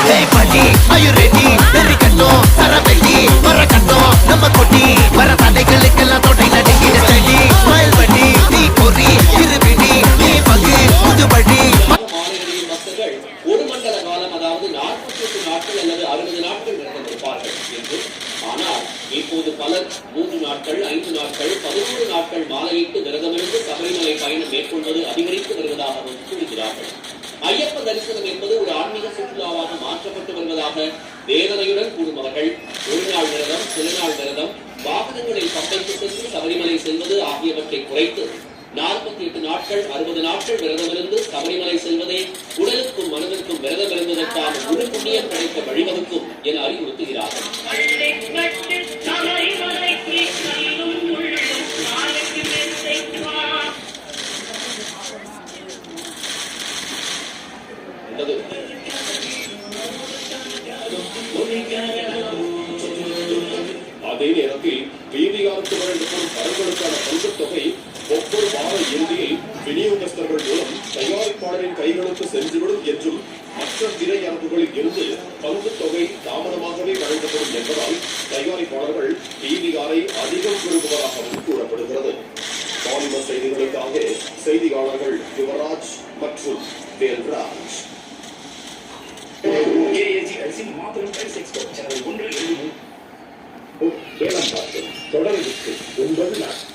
Hey buddy, are you ready? Very கட்டம் சரவெட்டி வர கட்டம் நம்ம கொட்டி வர தலைகளுக்கெல்லாம் தொட்டை நடுங்கிட ஸ்டடி ஸ்மைல் பண்ணி நீ பொறி இருவிடி நீ பகு புதுபடி ஒரு மண்டல காலம் அதாவது 48 நாட்கள் அல்லது 60 நாட்கள் விரதமிருப்பார்கள் என்று. ஆனால் இப்போது பலர் 3 நாட்கள் 5 நாட்கள் 11 நாட்கள் மாலையிட்டு விரதமிருந்து சபரிமலை பயணம் மேற்கொள்வது அதிகரித்து வருவதாகவும் கூறுகிறார்கள். ஐயப்ப தரிசனம் என்பது ஒரு ஆன்மீக சுற்றுலாவாக மாற்றப்பட்டு வருவதாக வேதனையுடன் கூறுபவர்கள் ஒரு நாள் விரதம் சில நாள் விரதம் வாகனங்களில் பம்பைக்கு சென்று சபரிமலை செல்வது ஆகியவற்றை குறைத்து 48 நாட்கள் 60 நாட்கள் விரதமிருந்து சபரிமலை செல்வதே உடலுக்கும் மனதிற்கும் விரதம் இருந்ததற்கான முழு புண்ணியம் கிடைக்க வழிவகுக்கும் என அறிவுறுத்துகிறார்கள். அதே நேரத்தில் வீதியாருக்கு வழங்கப்படும் படங்களுக்கான பங்குத் தொகை ஒவ்வொரு வார இறுதியில் விநியோகஸ்தர்கள் மூலம் தயாரிப்பாளரின் கைகளுக்கு சென்றுவிடும் என்றும் மற்ற திரையரங்குகளில் இருந்து பங்குத் தொகை தாமதமாகவே வழங்கப்படும் என்பதால் தயாரிப்பாளர்கள் டிவிஆரை அதிகம் விரும்புவதாகவும் கூறப்படுகிறது. பாலிமர் செய்திகளுக்காக செய்தியாளர்கள் யுவராஜ் மற்றும் வேல்ராஜ். தொடர்ந்து 9 நாட்கள்